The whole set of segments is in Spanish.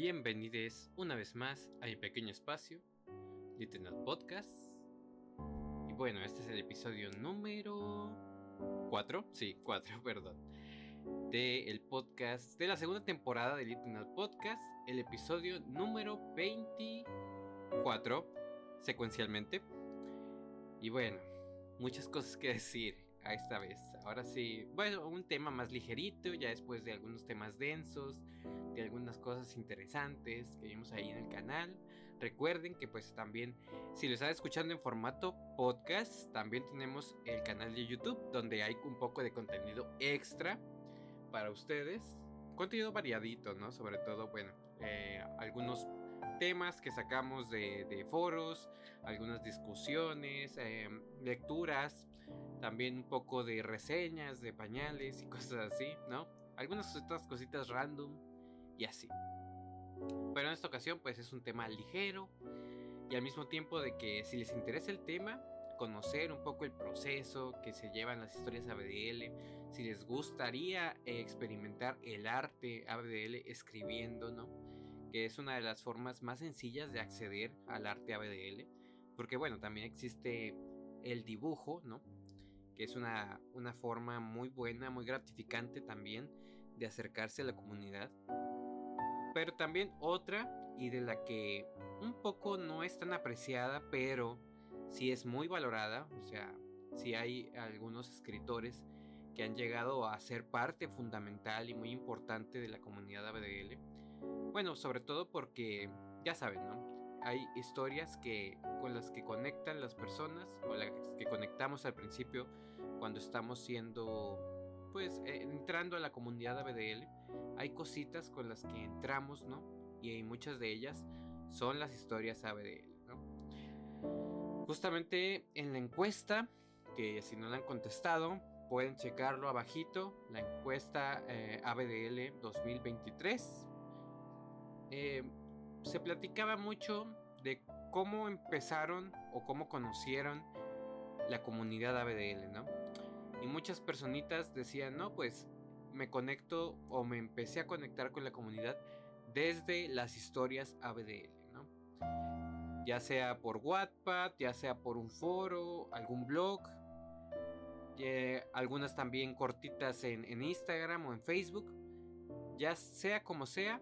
Bienvenidos una vez más a mi pequeño espacio, Little Nut Podcast. Y bueno, este es el episodio número 4, sí, 4, perdón, del podcast de la segunda temporada de Little Nut Podcast, el episodio número 24, secuencialmente. Y bueno, muchas cosas que decir a esta vez. Ahora sí, bueno, un tema más ligerito, ya después de algunos temas densos, de algunas cosas interesantes que vimos ahí en el canal. Recuerden que pues también, si lo están escuchando en formato podcast, también tenemos el canal de YouTube, donde hay un poco de contenido extra para ustedes. Contenido variadito, ¿no? Sobre todo, bueno, algunos temas que sacamos de foros, algunas discusiones, lecturas, también un poco de reseñas de pañales y cosas así, ¿no? Algunas otras cositas random y así. Pero en esta ocasión pues es un tema ligero y al mismo tiempo de que si les interesa el tema, conocer un poco el proceso que se llevan las historias ABDL, si les gustaría experimentar el arte ABDL escribiendo, ¿no? Que es una de las formas más sencillas de acceder al arte ABDL, porque bueno, también existe el dibujo, ¿no? Que es una forma muy buena, muy gratificante también de acercarse a la comunidad. Pero también otra, y de la que un poco no es tan apreciada, pero sí es muy valorada, o sea, sí hay algunos escritores que han llegado a ser parte fundamental y muy importante de la comunidad ABDL. Bueno, sobre todo porque, ya saben, ¿no? Hay historias con las que conectan las personas, o las que conectamos al principio cuando estamos siendo, pues, entrando a la comunidad ABDL. Hay cositas con las que entramos, ¿no? Y muchas de ellas son las historias ABDL, ¿no? Justamente en la encuesta, que si no la han contestado, pueden checarlo abajito, la encuesta ABDL 2023. Se platicaba mucho de cómo empezaron o cómo conocieron la comunidad ABDL, ¿no? Y muchas personitas decían, no, pues me conecto o me empecé a conectar con la comunidad desde las historias ABDL, ¿no? Ya sea por Wattpad, ya sea por un foro, algún blog, algunas también cortitas en Instagram o en Facebook. Ya sea como sea,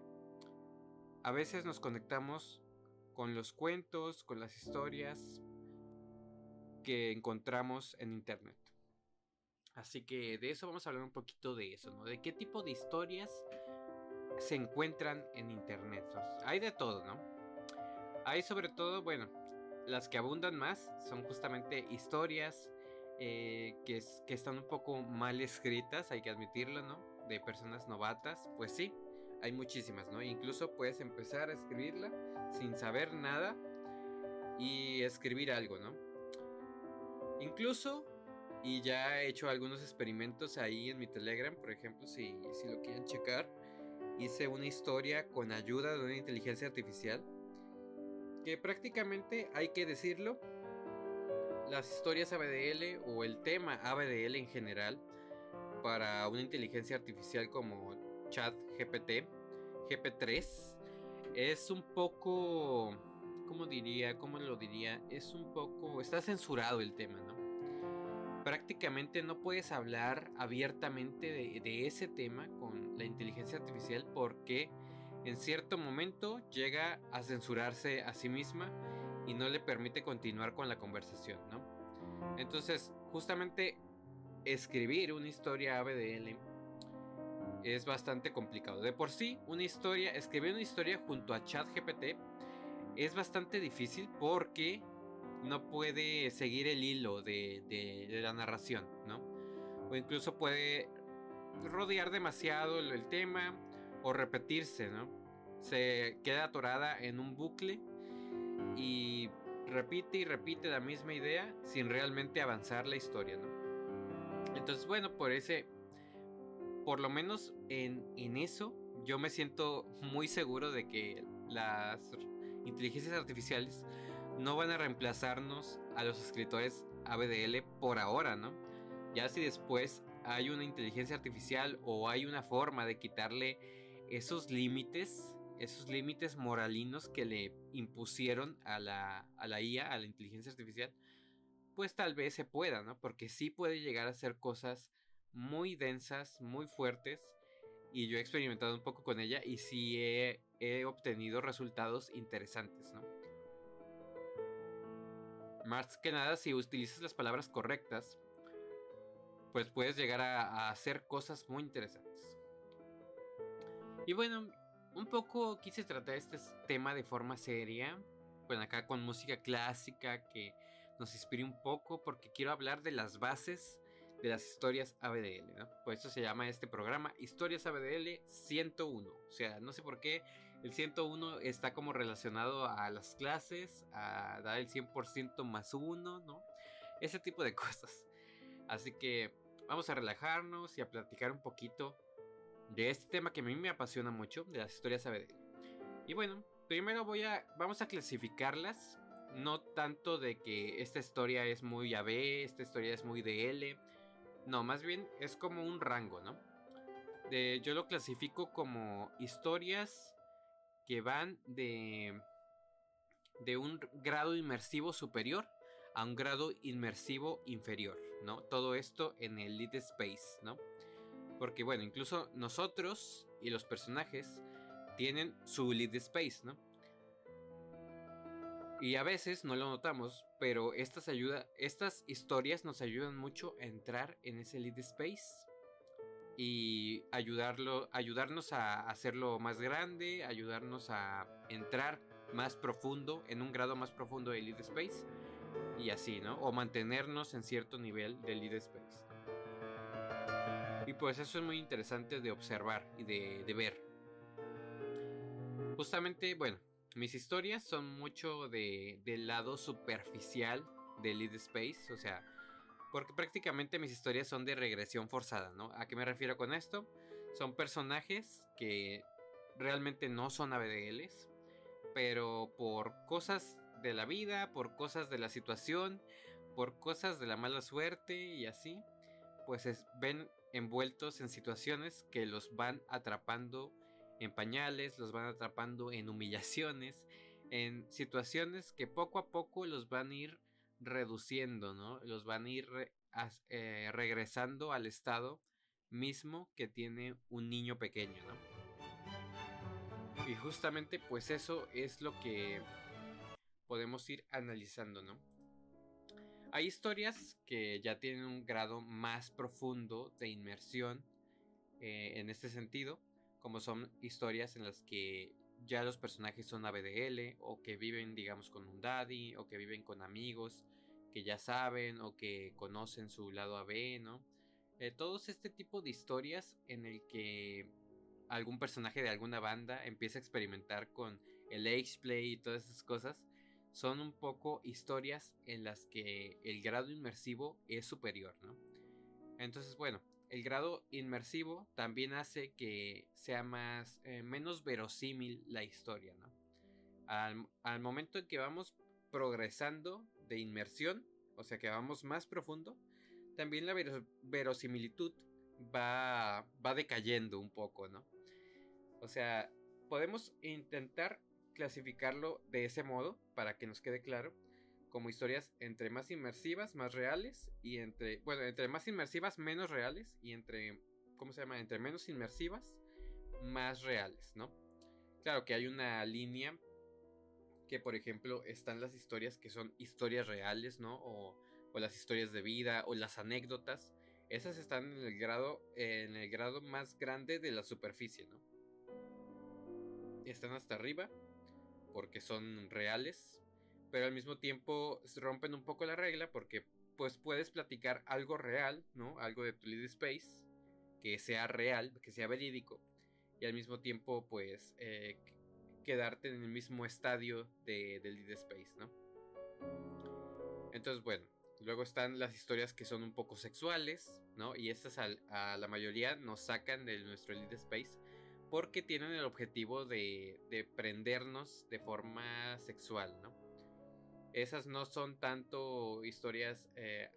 a veces nos conectamos con los cuentos, con las historias que encontramos en internet. Así que de eso vamos a hablar un poquito de eso, ¿no? De qué tipo de historias se encuentran en internet. Hay de todo, ¿no? Hay sobre todo, bueno, las que abundan más son justamente historias que están un poco mal escritas, hay que admitirlo, ¿no? De personas novatas, pues sí, hay muchísimas, ¿no? Incluso puedes empezar a escribirla sin saber nada y escribir algo, ¿no? Incluso, y ya he hecho algunos experimentos ahí en mi Telegram, por ejemplo, si lo quieren checar, hice una historia con ayuda de una inteligencia artificial, que prácticamente, hay que decirlo, las historias ABDL o el tema ABDL en general, para una inteligencia artificial como ChatGPT, GP3, es un poco, ¿cómo lo diría? Es un poco, está censurado el tema, ¿no? Prácticamente no puedes hablar abiertamente de ese tema con la inteligencia artificial porque en cierto momento llega a censurarse a sí misma y no le permite continuar con la conversación, ¿no? Entonces, justamente escribir una historia ABDL es bastante complicado. De por sí, escribir una historia junto a ChatGPT es bastante difícil porque no puede seguir el hilo de la narración, ¿no? O incluso puede rodear demasiado el tema o repetirse, ¿no? Se queda atorada en un bucle y repite y repite la misma idea sin realmente avanzar la historia, ¿no? Entonces, bueno, por lo menos en eso, yo me siento muy seguro de que las inteligencias artificiales no van a reemplazarnos a los escritores ABDL por ahora, ¿no? Ya si después hay una inteligencia artificial o hay una forma de quitarle esos límites esos límites moralinos que le impusieron a la IA, a la inteligencia artificial, pues tal vez se pueda, ¿no? Porque sí puede llegar a hacer cosas muy densas, muy fuertes, y yo he experimentado un poco con ella y sí he obtenido resultados interesantes, ¿no? Más que nada, si utilizas las palabras correctas, pues puedes llegar a hacer cosas muy interesantes. Y bueno, un poco quise tratar este tema de forma seria, bueno, acá con música clásica que nos inspire un poco, porque quiero hablar de las bases de las historias ABDL, ¿no? Por eso se llama este programa Historias ABDL 101. O sea, no sé por qué el 101 está como relacionado a las clases, a dar el 100% más uno, ¿no? Ese tipo de cosas. Así que vamos a relajarnos y a platicar un poquito de este tema que a mí me apasiona mucho, de las historias ABDL. Y bueno, primero vamos a clasificarlas, no tanto de que esta historia es muy AB, esta historia es muy DL, no, más bien es como un rango, ¿no? Yo lo clasifico como historias que van de un grado inmersivo superior a un grado inmersivo inferior, ¿no? Todo esto en el Lead Space, ¿no? Porque bueno, incluso nosotros y los personajes tienen su lead space, ¿no? Y a veces no lo notamos, pero estas historias nos ayudan mucho a entrar en ese lead space y ayudarnos a hacerlo más grande, ayudarnos a entrar más profundo, en un grado más profundo de lead space y así, ¿no? O mantenernos en cierto nivel de lead space. Y pues eso es muy interesante de observar y de ver. Justamente, bueno, mis historias son mucho del lado superficial de Lead Space, o sea, porque prácticamente mis historias son de regresión forzada, ¿no? ¿A qué me refiero con esto? Son personajes que realmente no son ABDLs, pero por cosas de la vida, por cosas de la situación, por cosas de la mala suerte y así, pues ven envueltos en situaciones que los van atrapando en pañales, los van atrapando en humillaciones, en situaciones que poco a poco los van a ir reduciendo, ¿no? Los van a ir regresando al estado mismo que tiene un niño pequeño, ¿no? Y justamente pues eso es lo que podemos ir analizando, ¿no? Hay historias que ya tienen un grado más profundo de inmersión en este sentido, como son historias en las que ya los personajes son ABDL o que viven, digamos, con un daddy o que viven con amigos que ya saben o que conocen su lado AB, ¿no? Todos este tipo de historias en el que algún personaje de alguna banda empieza a experimentar con el ageplay y todas esas cosas son un poco historias en las que el grado inmersivo es superior, ¿no? Entonces, bueno, el grado inmersivo también hace que sea menos verosímil la historia, ¿no? Al momento en que vamos progresando de inmersión, o sea que vamos más profundo, también la verosimilitud va decayendo un poco, ¿no? O sea, podemos intentar clasificarlo de ese modo para que nos quede claro, como historias entre más inmersivas, más reales, y entre más inmersivas, menos reales, y ¿cómo se llama? Entre menos inmersivas, más reales, ¿no? Claro que hay una línea que, por ejemplo, están las historias que son historias reales, ¿no? O las historias de vida, o las anécdotas. Esas están en el grado más grande de la superficie, ¿no? Están hasta arriba porque son reales, pero al mismo tiempo rompen un poco la regla porque pues puedes platicar algo real, ¿no? Algo de tu lead space que sea real, que sea verídico, y al mismo tiempo pues quedarte en el mismo estadio del lead space, ¿no? Entonces, bueno, luego están las historias que son un poco sexuales, ¿no? Y estas a la mayoría nos sacan de nuestro lead space porque tienen el objetivo de prendernos de forma sexual, ¿no? Esas no son tanto historias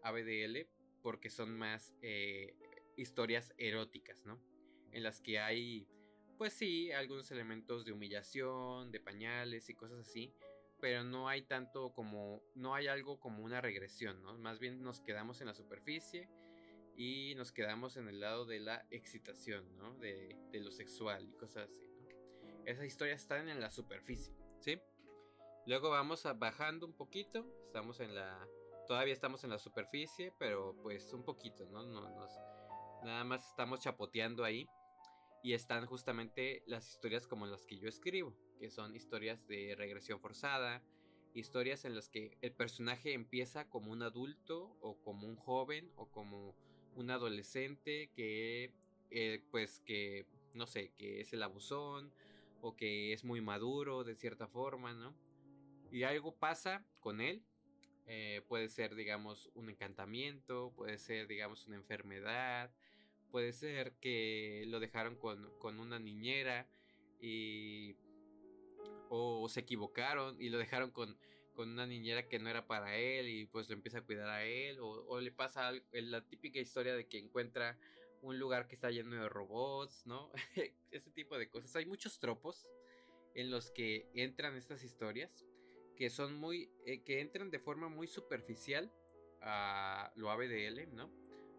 ABDL porque son más historias eróticas, ¿no? En las que hay pues sí, algunos elementos de humillación, de pañales y cosas así, pero no hay tanto como, no hay algo como una regresión, ¿no? Más bien nos quedamos en la superficie y nos quedamos en el lado de la excitación, ¿no? De lo sexual y cosas así, ¿no? Esas historias están en la superficie, ¿sí? Luego vamos bajando un poquito, todavía estamos en la superficie, pero pues un poquito, ¿no? Nada más estamos chapoteando ahí y están justamente las historias como las que yo escribo, que son historias de regresión forzada, historias en las que el personaje empieza como un adulto o como un joven o como un adolescente pues que, no sé, que es el abusón o que es muy maduro de cierta forma, ¿no? Y algo pasa con él. Puede ser, digamos, un encantamiento, puede ser, digamos, una enfermedad, puede ser que lo dejaron con una niñera y, o se equivocaron y lo dejaron con una niñera que no era para él y pues lo empieza a cuidar a él, o le pasa la típica historia de que encuentra un lugar que está lleno de robots, ¿no? Ese tipo de cosas. Hay muchos tropos en los que entran estas historias que son que entran de forma muy superficial a lo ABDL, ¿no?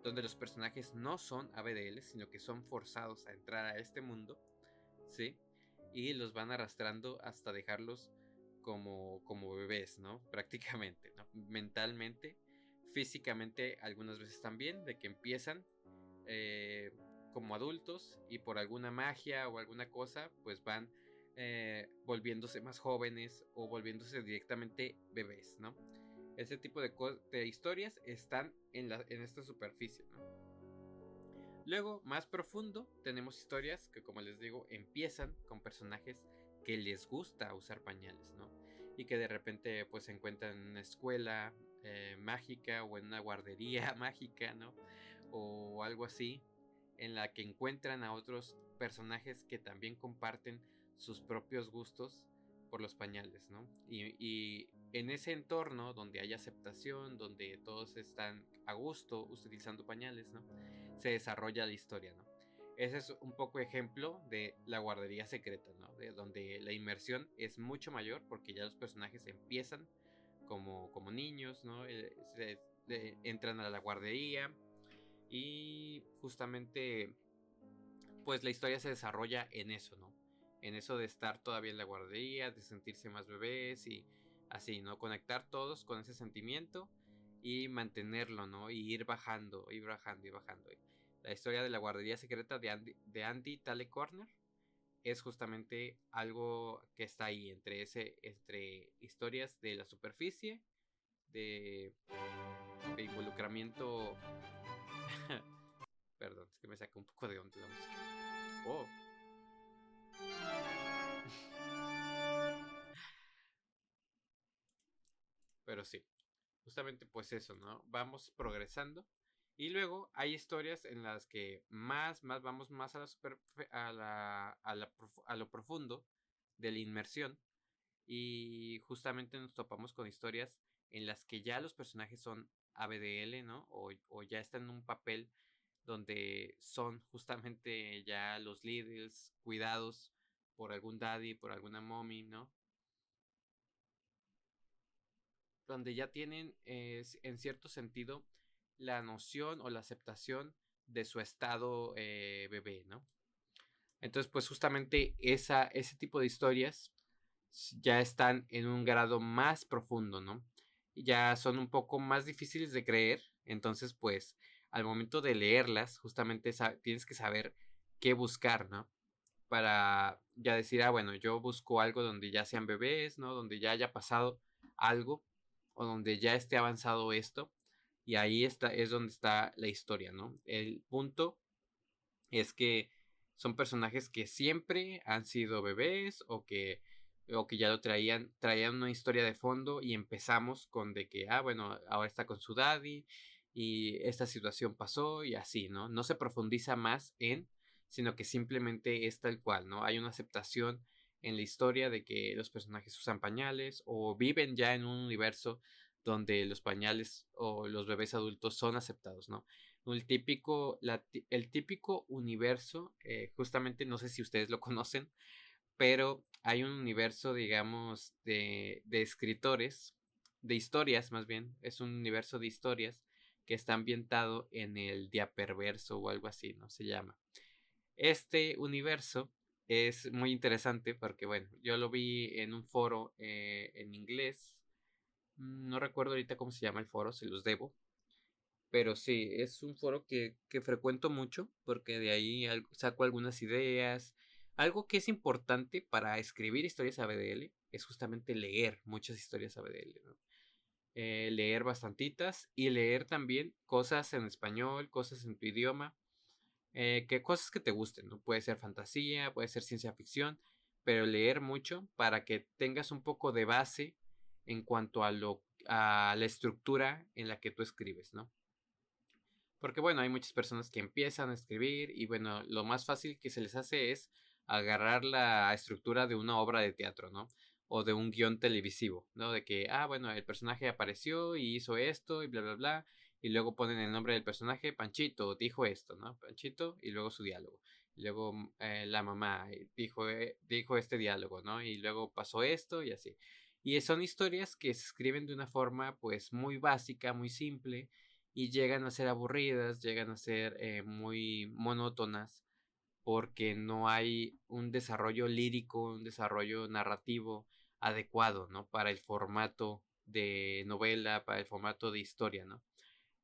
Donde los personajes no son ABDL, sino que son forzados a entrar a este mundo, ¿sí? Y los van arrastrando hasta dejarlos como bebés, ¿no? Prácticamente, ¿no? Mentalmente, físicamente, algunas veces también, de que empiezan eh, como adultos y por alguna magia o alguna cosa, pues van volviéndose más jóvenes o volviéndose directamente bebés, ¿no? Ese tipo de historias están en esta superficie, ¿no? Luego, más profundo, tenemos historias que, como les digo, empiezan con personajes que les gusta usar pañales, ¿no? Y que de repente pues se encuentran en una escuela mágica o en una guardería mágica, ¿no? O algo así, en la que encuentran a otros personajes que también comparten sus propios gustos por los pañales, ¿no? Y en ese entorno donde hay aceptación, donde todos están a gusto utilizando pañales, ¿no? Se desarrolla la historia, ¿no? Ese es un poco ejemplo de la guardería secreta, ¿no? De donde la inmersión es mucho mayor porque ya los personajes empiezan como niños, ¿no? Entran a la guardería y justamente pues la historia se desarrolla en eso, ¿no? En eso de estar todavía en la guardería, de sentirse más bebés y así, ¿no? Conectar todos con ese sentimiento y mantenerlo, ¿no? Y ir bajando, ir bajando, ir bajando. La historia de la guardería secreta de Andy Tale Corner es justamente algo que está ahí entre historias de la superficie, de, de involucramiento. Perdón, es que me saca un poco de onda la música. Oh. Pero sí, justamente pues eso, ¿no? Vamos progresando. Y luego hay historias en las que más vamos más a la a lo profundo de la inmersión. Y justamente nos topamos con historias en las que ya los personajes son ABDL, ¿no? O ya están en un papel donde son justamente ya los líderes cuidados por algún daddy, por alguna mommy, ¿no? Donde ya tienen en cierto sentido la noción o la aceptación de su estado bebé, ¿no? Entonces, pues justamente ese tipo de historias ya están en un grado más profundo, ¿no? Ya son un poco más difíciles de creer, entonces, pues, al momento de leerlas, justamente tienes que saber qué buscar, ¿no? Para ya decir, bueno, yo busco algo donde ya sean bebés, ¿no? Donde ya haya pasado algo o donde ya esté avanzado esto. Y ahí es donde está la historia, ¿no? El punto es que son personajes que siempre han sido bebés o que ya traían una historia de fondo y empezamos con de que, bueno, ahora está con su daddy y esta situación pasó y así, ¿no? No se profundiza más sino que simplemente es tal cual, ¿no? Hay una aceptación en la historia de que los personajes usan pañales o viven ya en un universo donde los pañales o los bebés adultos son aceptados, ¿no? El típico universo, justamente no sé si ustedes lo conocen, pero hay un universo, digamos, de escritores, de historias más bien, es un universo de historias que está ambientado en el Diaperverso o algo así, ¿no? Se llama. Este universo es muy interesante porque, bueno, yo lo vi en un foro en inglés. No recuerdo ahorita cómo se llama el foro, se los debo. Pero sí, es un foro que frecuento mucho porque de ahí saco algunas ideas. Algo que es importante para escribir historias ABDL es justamente leer muchas historias ABDL, ¿no? Leer bastantitas y leer también cosas en español, cosas en tu idioma, que cosas que te gusten, ¿no? Puede ser fantasía, puede ser ciencia ficción, pero leer mucho para que tengas un poco de base en cuanto a la estructura en la que tú escribes, ¿no? Porque bueno, hay muchas personas que empiezan a escribir y bueno, lo más fácil que se les hace es agarrar la estructura de una obra de teatro, ¿no? O de un guión televisivo, ¿no? De que, bueno, el personaje apareció y hizo esto y bla, bla, bla. Y luego ponen el nombre del personaje, Panchito, dijo esto, ¿no? Panchito y luego su diálogo. Y luego la mamá dijo este diálogo, ¿no? Y luego pasó esto y así. Y son historias que se escriben de una forma pues muy básica, muy simple y llegan a ser aburridas, llegan a ser muy monótonas porque no hay un desarrollo lírico, un desarrollo narrativo adecuado, ¿no? Para el formato de novela, para el formato de historia, ¿no?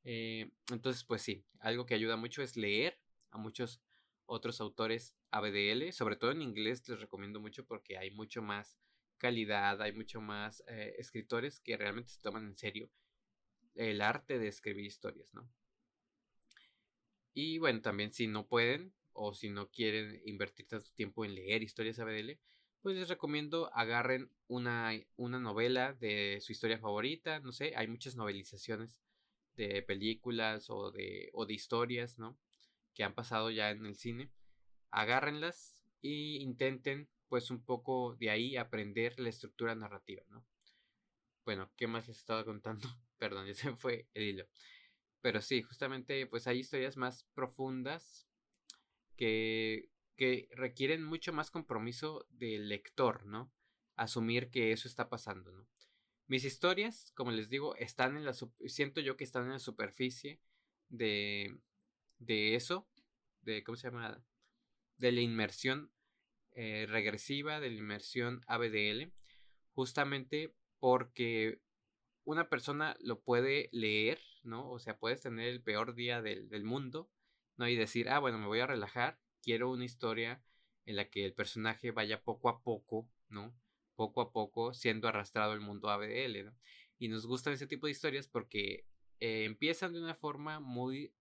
Entonces, pues sí, algo que ayuda mucho es leer a muchos otros autores ABDL, sobre todo en inglés les recomiendo mucho porque hay mucho más calidad, hay mucho más escritores que realmente se toman en serio el arte de escribir historias, ¿no? Y bueno, también si no pueden o si no quieren invertir tanto tiempo en leer historias ABDL, pues les recomiendo agarren una novela de su historia favorita, no sé, hay muchas novelizaciones de películas o de historias, ¿no? Que han pasado ya en el cine, agárrenlas e intenten pues un poco de ahí aprender la estructura narrativa, ¿no? Bueno, ¿qué más les estaba contando? Perdón, ya se me fue el hilo. Pero sí, justamente pues hay historias más profundas que, que requieren mucho más compromiso del lector, ¿no? Asumir que eso está pasando, ¿no? Mis historias, como les digo, siento yo que están en la superficie de, de eso, de, ¿cómo se llama? De la inmersión regresiva, de la inmersión ABDL, justamente porque una persona lo puede leer, ¿no? O sea, puedes tener el peor día del mundo, ¿no? Y decir, bueno, me voy a relajar, quiero una historia en la que el personaje vaya poco a poco, ¿no? Poco a poco siendo arrastrado al mundo ABDL, ¿no? Y nos gustan ese tipo de historias porque empiezan de una forma muy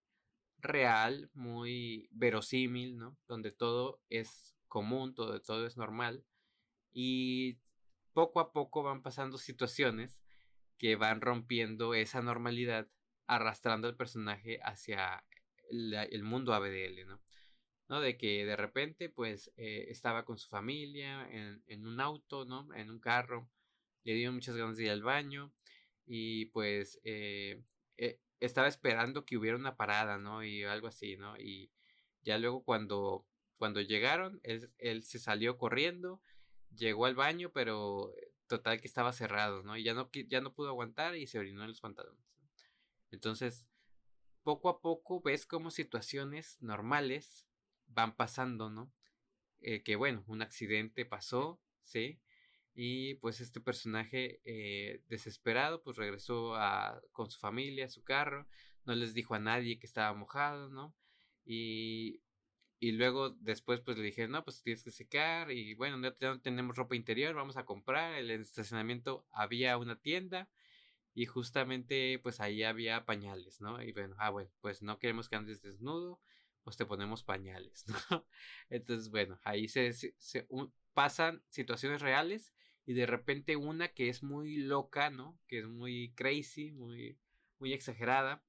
real, muy verosímil, ¿no? Donde todo es común, todo es normal y poco a poco van pasando situaciones que van rompiendo esa normalidad, arrastrando al personaje hacia el mundo ABDL, ¿no? ¿No? De que de repente, pues, estaba con su familia en un auto, ¿no? En un carro, le dio muchas ganas de ir al baño y pues estaba esperando que hubiera una parada, ¿no? Y algo así, ¿no? Y ya luego cuando llegaron, él se salió corriendo, llegó al baño, pero total que estaba cerrado, ¿no? Y ya no pudo aguantar y se orinó en los pantalones. Entonces, poco a poco ves cómo situaciones normales van pasando, ¿no? Que bueno, un accidente pasó, ¿sí? Y pues este personaje desesperado pues regresó con su familia, a su carro, no les dijo a nadie que estaba mojado, ¿no? Y, y luego después pues le dije, no, pues tienes que secar y bueno, ya no tenemos ropa interior, vamos a comprar. En el estacionamiento había una tienda y justamente pues ahí había pañales, ¿no? Y bueno, bueno, pues no queremos que andes desnudo, pues te ponemos pañales, ¿no? Entonces, bueno, ahí pasan situaciones reales y de repente una que es muy loca, ¿no? Que es muy crazy, muy exagerada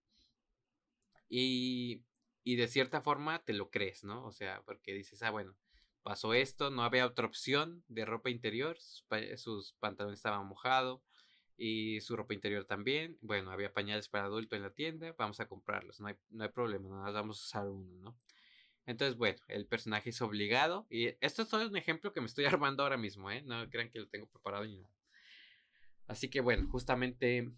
y, y de cierta forma te lo crees, ¿no? O sea, porque dices, bueno, pasó esto, no había otra opción de ropa interior, sus pantalones estaban mojados, y su ropa interior también. Bueno, había pañales para adulto en la tienda, vamos a comprarlos, no hay problema, nada más vamos a usar uno, ¿no? Entonces, bueno, el personaje es obligado, y esto es todo un ejemplo que me estoy armando ahora mismo, ¿eh? No crean que lo tengo preparado ni nada. Así que bueno, justamente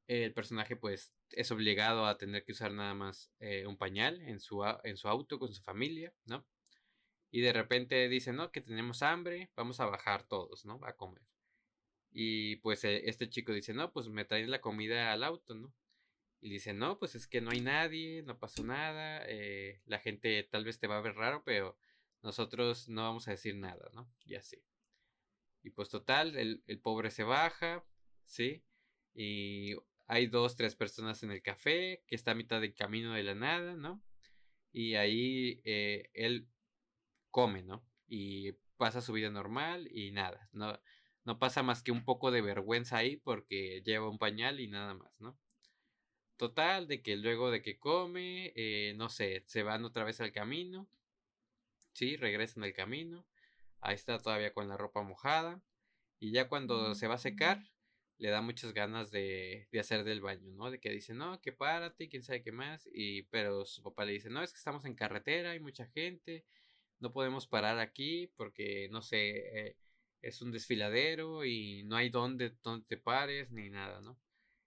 el personaje pues es obligado a tener que usar nada más un pañal en su auto con su familia, ¿no? Y de repente dicen, no, que tenemos hambre, vamos a bajar todos, ¿no? A comer. Y pues este chico dice, no, pues me traen la comida al auto, ¿no? Y dice, no, pues es que no hay nadie, no pasó nada, la gente tal vez te va a ver raro, pero nosotros no vamos a decir nada, ¿no? Y así. Y pues total, el pobre se baja, ¿sí? Y hay dos, tres personas en el café, que está a mitad del camino de la nada, ¿no? Y ahí él come, ¿no? Y pasa su vida normal y nada, no pasa más que un poco de vergüenza ahí porque lleva un pañal y nada más, ¿no? Total, de que luego de que come, no sé, se van otra vez al camino, ¿sí? Regresan al camino, ahí está todavía con la ropa mojada, y ya cuando se va a secar, le da muchas ganas de hacer del baño, ¿no? De que dice, no, que párate, quién sabe qué más, pero su papá le dice, no, es que estamos en carretera, hay mucha gente, no podemos parar aquí porque, no sé, es un desfiladero y no hay donde te pares ni nada, ¿no?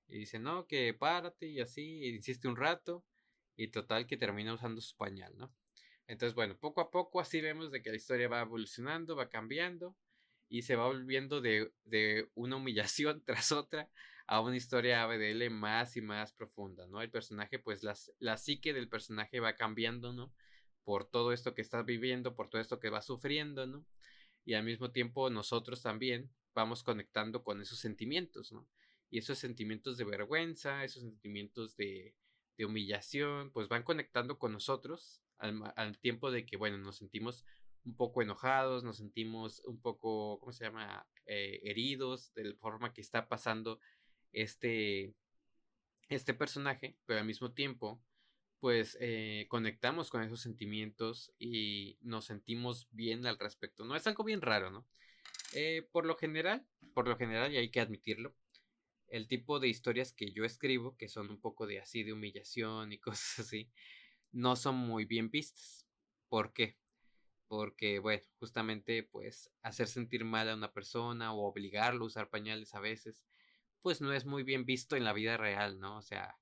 Y dice, no, que párate y así, y insiste un rato, y total que termina usando su pañal, ¿no? Entonces, bueno, poco a poco así vemos de que la historia va evolucionando, va cambiando, y se va volviendo de una humillación tras otra a una historia ABDL más y más profunda, ¿no? El personaje, pues la psique del personaje va cambiando, ¿no? Por todo esto que está viviendo, por todo esto que va sufriendo, ¿no? Y al mismo tiempo nosotros también vamos conectando con esos sentimientos, ¿no? Y esos sentimientos de vergüenza, esos sentimientos de humillación, pues van conectando con nosotros al tiempo de que, bueno, nos sentimos un poco enojados, nos sentimos un poco, ¿cómo se llama? Heridos de la forma que está pasando este, este personaje, pero al mismo tiempo, pues conectamos con esos sentimientos y nos sentimos bien al respecto. No es algo bien raro, ¿no? Por lo general, y hay que admitirlo, el tipo de historias que yo escribo, que son un poco de así de humillación y cosas así, no son muy bien vistas. ¿Por qué? Porque, bueno, justamente pues hacer sentir mal a una persona o obligarlo a usar pañales a veces, pues no es muy bien visto en la vida real, ¿no? O sea,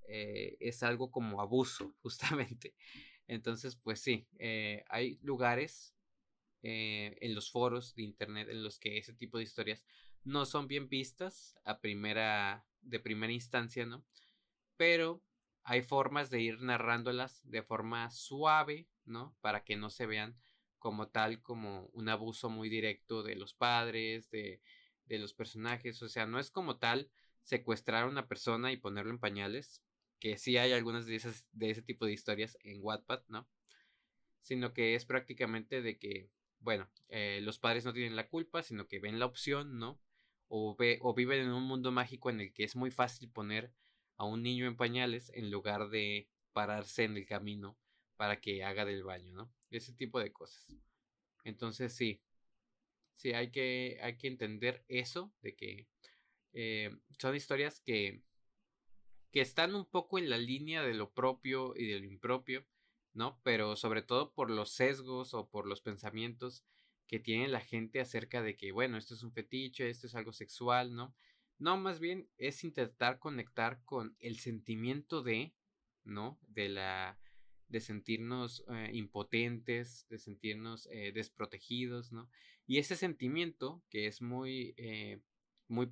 es algo como abuso, justamente. Entonces, pues sí, hay lugares en los foros de internet en los que ese tipo de historias no son bien vistas de primera instancia, ¿no? Pero hay formas de ir narrándolas de forma suave, ¿no? Para que no se vean como tal, como un abuso muy directo de los padres, de los personajes. O sea, no es como tal secuestrar a una persona y ponerlo en pañales, que sí hay algunas de ese tipo de historias en Wattpad, ¿no? Sino que es prácticamente de que, bueno, los padres no tienen la culpa, sino que ven la opción, ¿no? O viven en un mundo mágico en el que es muy fácil poner a un niño en pañales en lugar de pararse en el camino para que haga del baño, ¿no? Ese tipo de cosas. Entonces sí, sí hay que entender eso, de que son historias que están un poco en la línea de lo propio y de lo impropio, ¿no? Pero sobre todo por los sesgos o por los pensamientos que tiene la gente acerca de que, bueno, esto es un fetiche, esto es algo sexual, ¿no? No, más bien es intentar conectar con el sentimiento ¿no? De sentirnos impotentes, de sentirnos desprotegidos, ¿no? Y ese sentimiento que es muy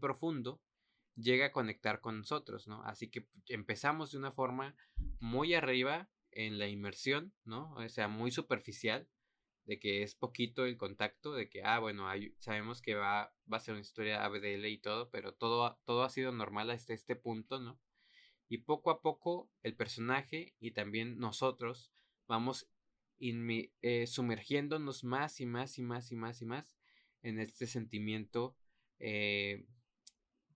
profundo, llega a conectar con nosotros, ¿no? Así que empezamos de una forma muy arriba en la inmersión, ¿no? O sea, muy superficial, de que es poquito el contacto, de que, bueno, sabemos que va a ser una historia ABDL y todo, pero todo ha sido normal hasta este punto, ¿no? Y poco a poco el personaje y también nosotros vamos sumergiéndonos más y más y más y más y más en este sentimiento eh,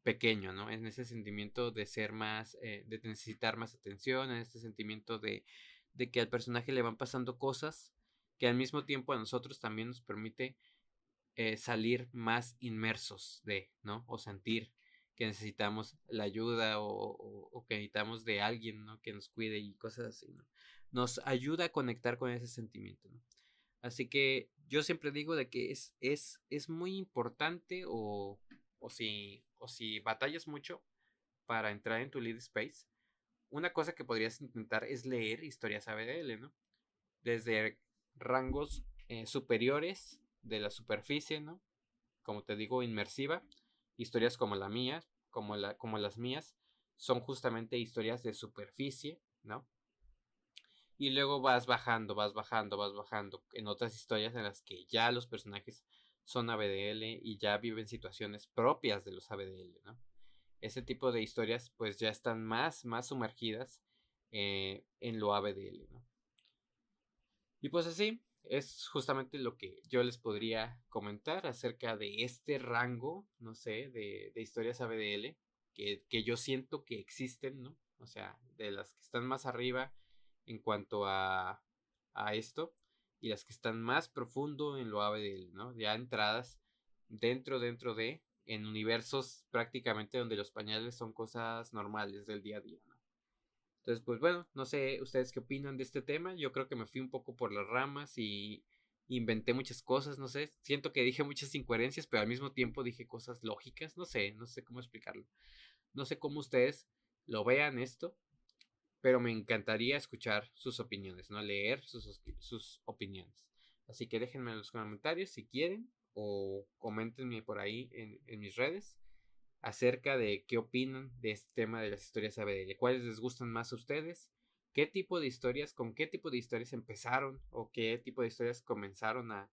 pequeño, ¿no? En ese sentimiento de ser más, de necesitar más atención, en este sentimiento de que al personaje le van pasando cosas que al mismo tiempo a nosotros también nos permite salir más inmersos ¿no? O sentir que necesitamos la ayuda o que necesitamos de alguien, ¿no? Que nos cuide y cosas así, ¿no? Nos ayuda a conectar con ese sentimiento, ¿no? Así que yo siempre digo de que es muy importante o si batallas mucho para entrar en tu lead space, una cosa que podrías intentar es leer historias ABDL, ¿no? Desde rangos superiores de la superficie, ¿no? Como te digo, inmersiva. Historias como la mía, como las mías, son justamente historias de superficie, ¿no? Y luego vas bajando, vas bajando, vas bajando en otras historias en las que ya los personajes son ABDL y ya viven situaciones propias de los ABDL, ¿no? Ese tipo de historias pues ya están más sumergidas en lo ABDL, ¿no? Y pues así es justamente lo que yo les podría comentar acerca de este rango, no sé, de historias ABDL que yo siento que existen, ¿no? O sea, de las que están más arriba en cuanto a esto y las que están más profundo en lo ABDL, ¿no? Ya entradas dentro de, en universos prácticamente donde los pañales son cosas normales del día a día, ¿no? Entonces, pues bueno, no sé ustedes qué opinan de este tema. Yo creo que me fui un poco por las ramas y inventé muchas cosas, no sé. Siento que dije muchas incoherencias, pero al mismo tiempo dije cosas lógicas. No sé cómo explicarlo. No sé cómo ustedes lo vean esto, pero me encantaría escuchar sus opiniones, ¿no? Leer sus opiniones. Así que déjenme en los comentarios si quieren o coméntenme por ahí en mis redes acerca de qué opinan de este tema de las historias ABDL, cuáles les gustan más a ustedes, qué tipo de historias, con qué tipo de historias empezaron o qué tipo de historias comenzaron a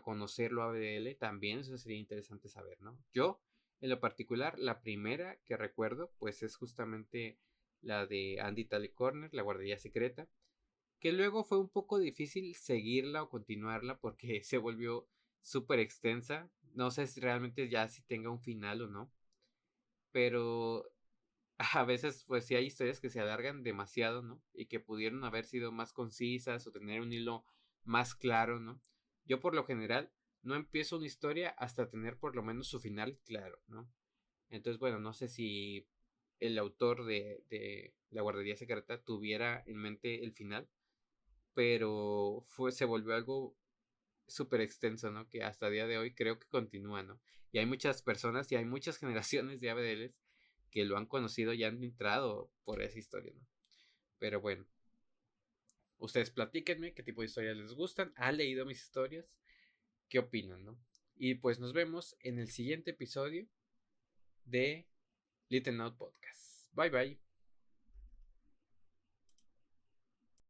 conocerlo ABDL, también eso sería interesante saber, ¿no? Yo, en lo particular, la primera que recuerdo, pues es justamente la de Andy Tally Corner, la guardería secreta, que luego fue un poco difícil seguirla o continuarla porque se volvió súper extensa, no sé si realmente ya si tenga un final o no, pero a veces pues sí hay historias que se alargan demasiado, ¿no? Y que pudieron haber sido más concisas o tener un hilo más claro, ¿no? Yo por lo general no empiezo una historia hasta tener por lo menos su final claro, ¿no? Entonces, bueno, no sé si el autor de La Guardería Secreta tuviera en mente el final, pero se volvió algo súper extenso, ¿no? Que hasta el día de hoy creo que continúa, ¿no? Y hay muchas personas y hay muchas generaciones de ABDLs que lo han conocido y han entrado por esa historia, ¿no? Pero bueno, ustedes platíquenme qué tipo de historias les gustan, han leído mis historias, qué opinan, ¿no? Y pues nos vemos en el siguiente episodio de Little Note Podcast. Bye bye.